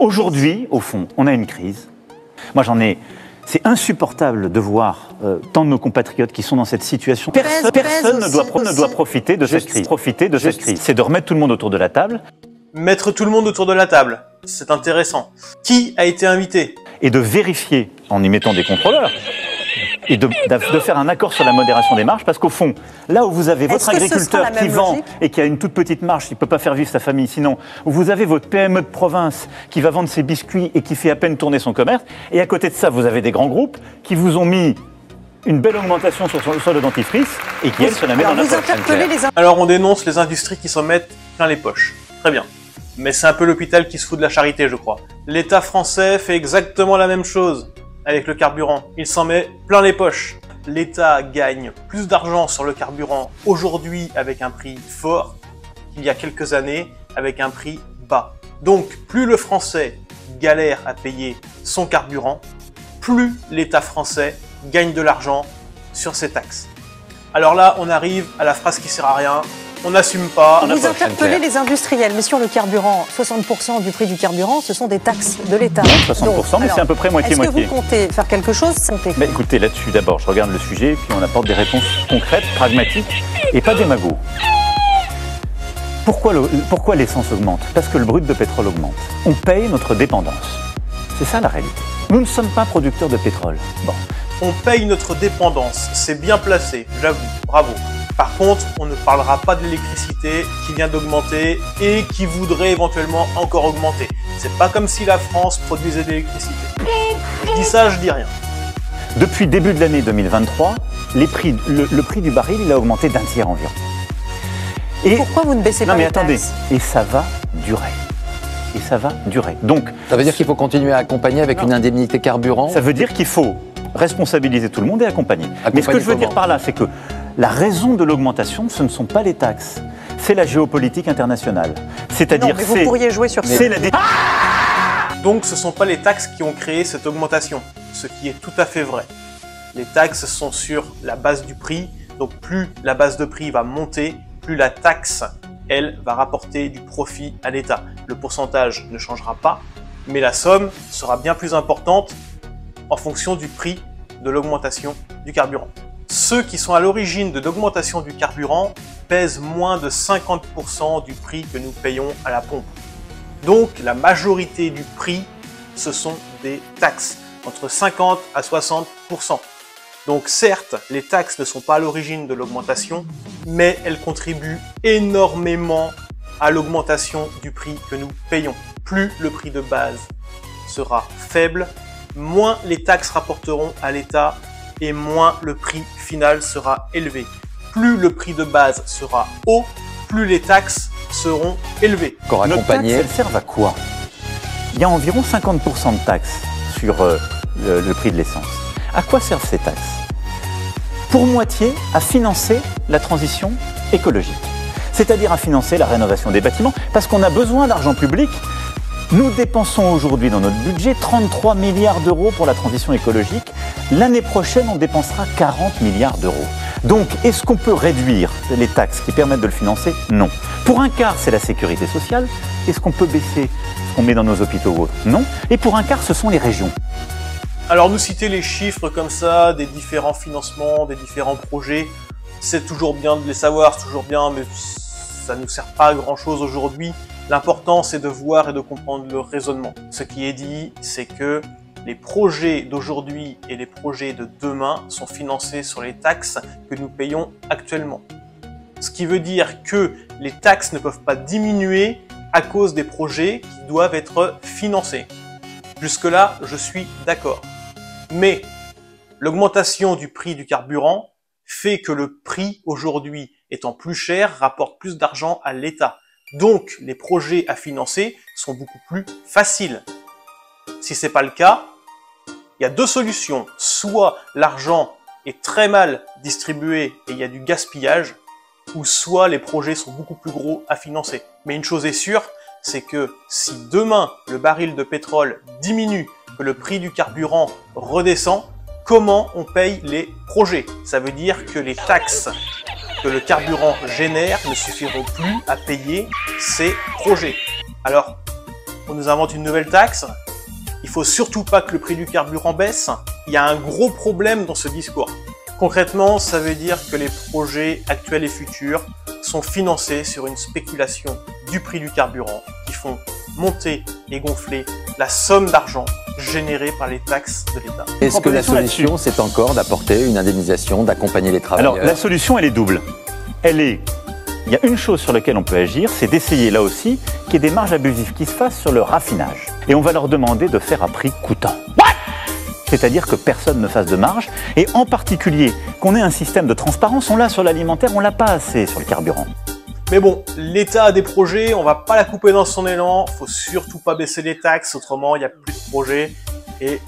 Aujourd'hui, au fond, on a une crise. Moi, c'est insupportable de voir tant de nos compatriotes qui sont dans cette situation. Personne ne doit profiter de cette crise. C'est de remettre tout le monde autour de la table. Mettre tout le monde autour de la table, c'est intéressant. Qui a été invité? Et de vérifier, en y mettant des contrôleurs, et de faire un accord sur la modération des marges, parce qu'au fond, là où vous avez votre agriculteur qui vend et qui a une toute petite marge, qui ne peut pas faire vivre sa famille sinon, où vous avez votre PME de province qui va vendre ses biscuits et qui fait à peine tourner son commerce, et à côté de ça, vous avez des grands groupes qui vous ont mis une belle augmentation sur le dentifrice et qui, elle, se la met dans la poche. Alors on dénonce les industries qui s'en mettent plein les poches. Très bien. Mais c'est un peu l'hôpital qui se fout de la charité, je crois. L'État français fait exactement la même chose avec le carburant. Il s'en met plein les poches. L'État gagne plus d'argent sur le carburant aujourd'hui avec un prix fort qu'il y a quelques années avec un prix bas. Donc, plus le Français galère à payer son carburant, plus l'État français gagne de l'argent sur ses taxes. Alors là, on arrive à la phrase qui sert à rien. On n'assume pas. Vous interpellez les industriels, mais sur le carburant, 60% du prix du carburant, ce sont des taxes de l'État. 60%, mais c'est à peu près moitié-moitié. Est-ce que vous comptez faire quelque chose? Écoutez, là-dessus, d'abord, je regarde le sujet, puis on apporte des réponses concrètes, pragmatiques, et pas démagogues. Pourquoi l'essence augmente? Parce que le brut de pétrole augmente. On paye notre dépendance. C'est ça la réalité. Nous ne sommes pas producteurs de pétrole. Bon. On paye notre dépendance, c'est bien placé, j'avoue, bravo. Par contre, on ne parlera pas de l'électricité qui vient d'augmenter et qui voudrait éventuellement encore augmenter. C'est pas comme si la France produisait de l'électricité. Je dis ça, je dis rien. Depuis début de l'année 2023, le prix du baril il a augmenté d'un tiers environ. Et pourquoi vous ne baissez pas les taxes? Non mais attendez, et ça va durer. Et ça va durer. Donc, ça veut dire qu'il faut continuer à accompagner avec une indemnité carburant? Ça veut dire qu'il faut responsabiliser tout le monde et accompagner. Mais ce que je veux dire par là, c'est que la raison de l'augmentation, ce ne sont pas les taxes, c'est la géopolitique internationale. C'est-à-dire, vous pourriez jouer sur ça. Donc, ce ne sont pas les taxes qui ont créé cette augmentation, ce qui est tout à fait vrai. Les taxes sont sur la base du prix, donc plus la base de prix va monter, plus la taxe, elle, va rapporter du profit à l'État. Le pourcentage ne changera pas, mais la somme sera bien plus importante en fonction du prix de l'augmentation du carburant. Ceux qui sont à l'origine de l'augmentation du carburant pèsent moins de 50% du prix que nous payons à la pompe. Donc la majorité du prix, ce sont des taxes, entre 50 à 60%. Donc certes, les taxes ne sont pas à l'origine de l'augmentation, mais elles contribuent énormément à l'augmentation du prix que nous payons. Plus le prix de base sera faible, moins les taxes rapporteront à l'État et moins le prix final sera élevé. Plus le prix de base sera haut, plus les taxes seront élevées. Nos taxes, elles servent à quoi? Il y a environ 50% de taxes sur le prix de l'essence. À quoi servent ces taxes? Pour moitié, à financer la transition écologique. C'est-à-dire à financer la rénovation des bâtiments, parce qu'on a besoin d'argent public. Nous dépensons aujourd'hui dans notre budget 33 milliards d'euros pour la transition écologique. L'année prochaine, on dépensera 40 milliards d'euros. Donc, est-ce qu'on peut réduire les taxes qui permettent de le financer? Non. Pour un quart, c'est la sécurité sociale. Est-ce qu'on peut baisser ce qu'on met dans nos hôpitaux ou autres? Non. Et pour un quart, ce sont les régions. Alors, nous citer les chiffres comme ça, des différents financements, des différents projets, c'est toujours bien de les savoir, c'est toujours bien, mais ça ne nous sert pas à grand-chose aujourd'hui. L'important, c'est de voir et de comprendre le raisonnement. Ce qui est dit, c'est que les projets d'aujourd'hui et les projets de demain sont financés sur les taxes que nous payons actuellement. Ce qui veut dire que les taxes ne peuvent pas diminuer à cause des projets qui doivent être financés. Jusque-là, je suis d'accord. Mais l'augmentation du prix du carburant fait que le prix aujourd'hui étant plus cher rapporte plus d'argent à l'État. Donc, les projets à financer sont beaucoup plus faciles. Si c'est pas le cas, il y a deux solutions. Soit l'argent est très mal distribué et il y a du gaspillage, ou soit les projets sont beaucoup plus gros à financer. Mais une chose est sûre, c'est que si demain le baril de pétrole diminue, que le prix du carburant redescend, comment on paye les projets? Ça veut dire que les taxes que le carburant génère ne suffiront plus à payer ces projets. Alors, on nous invente une nouvelle taxe. Il faut surtout pas que le prix du carburant baisse. Il y a un gros problème dans ce discours. Concrètement, ça veut dire que les projets actuels et futurs sont financés sur une spéculation du prix du carburant qui font monter et gonfler la somme d'argent générée par les taxes de l'État. Est-ce que la solution, c'est encore d'apporter une indemnisation, d'accompagner les travailleurs? Alors, la solution, elle est double. Il y a une chose sur laquelle on peut agir, c'est d'essayer là aussi qu'il y ait des marges abusives qui se fassent sur le raffinage. Et on va leur demander de faire à prix coûtant. C'est-à-dire que personne ne fasse de marge, et en particulier qu'on ait un système de transparence. On l'a sur l'alimentaire, on l'a pas assez sur le carburant. Mais bon, l'État a des projets, on va pas la couper dans son élan, faut surtout pas baisser les taxes, autrement il n'y a plus de projets, et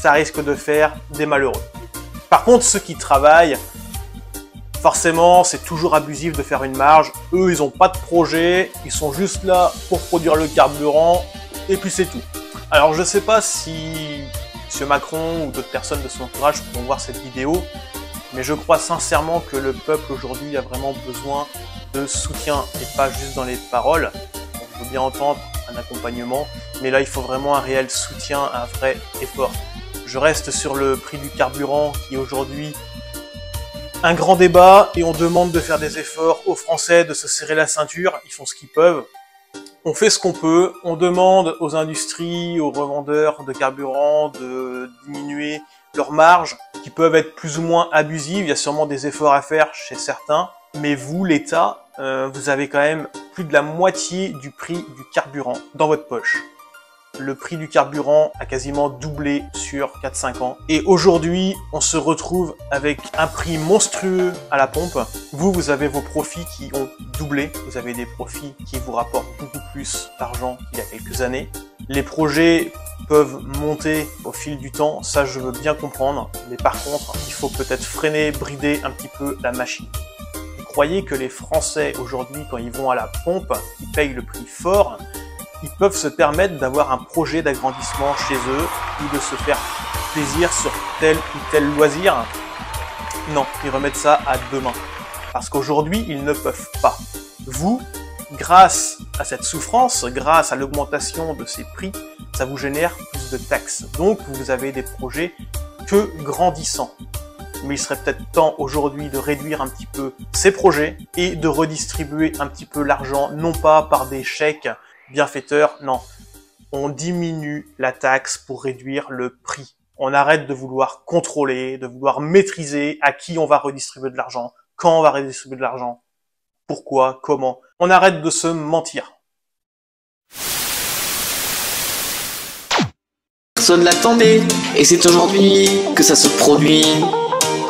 ça risque de faire des malheureux. Par contre, ceux qui travaillent, forcément, c'est toujours abusif de faire une marge. Eux, ils n'ont pas de projet, ils sont juste là pour produire le carburant, et puis c'est tout. Alors, je sais pas si M. Macron ou d'autres personnes de son entourage pourront voir cette vidéo, mais je crois sincèrement que le peuple aujourd'hui a vraiment besoin de soutien, et pas juste dans les paroles. On veut bien entendre un accompagnement, mais là, il faut vraiment un réel soutien, un vrai effort. Je reste sur le prix du carburant qui est aujourd'hui un grand débat, et on demande de faire des efforts aux Français, de se serrer la ceinture. Ils font ce qu'ils peuvent. On fait ce qu'on peut. On demande aux industries, aux revendeurs de carburant de diminuer leurs marges, qui peuvent être plus ou moins abusives. Il y a sûrement des efforts à faire chez certains. Mais vous, l'État, vous avez quand même plus de la moitié du prix du carburant dans votre poche. Le prix du carburant a quasiment doublé sur 4-5 ans. Et aujourd'hui, on se retrouve avec un prix monstrueux à la pompe. Vous avez vos profits qui ont doublé. Vous avez des profits qui vous rapportent beaucoup plus d'argent qu'il y a quelques années. Les projets peuvent monter au fil du temps, ça je veux bien comprendre. Mais par contre, il faut peut-être freiner, brider un petit peu la machine. Vous croyez que les Français aujourd'hui, quand ils vont à la pompe, ils payent le prix fort, ils peuvent se permettre d'avoir un projet d'agrandissement chez eux ou de se faire plaisir sur tel ou tel loisir? Non, ils remettent ça à demain. Parce qu'aujourd'hui, ils ne peuvent pas. Vous, grâce à cette souffrance, grâce à l'augmentation de ces prix, ça vous génère plus de taxes. Donc, vous avez des projets que grandissants. Mais il serait peut-être temps aujourd'hui de réduire un petit peu ces projets et de redistribuer un petit peu l'argent, non pas par des chèques bienfaiteurs, non. On diminue la taxe pour réduire le prix. On arrête de vouloir contrôler, de vouloir maîtriser à qui on va redistribuer de l'argent, quand on va redistribuer de l'argent, pourquoi, comment. On arrête de se mentir. Personne l'attendait, et c'est aujourd'hui que ça se produit.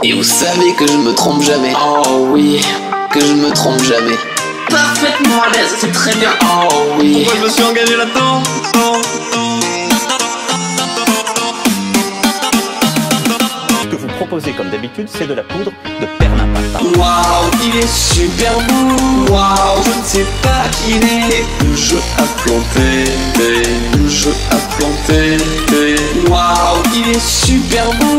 Et vous savez que je ne me trompe jamais. Oh oui, que je ne me trompe jamais. Parfaitement à l'aise, c'est très bien. Oh oui. Pourquoi je me suis engagé là-dedans? Ce que vous proposez comme d'habitude, c'est de la poudre de perlimpinpin. Waouh, il est super beau. Waouh, je ne sais pas qui il est. Le jeu a planté, le jeu a planté. Waouh, il est super beau.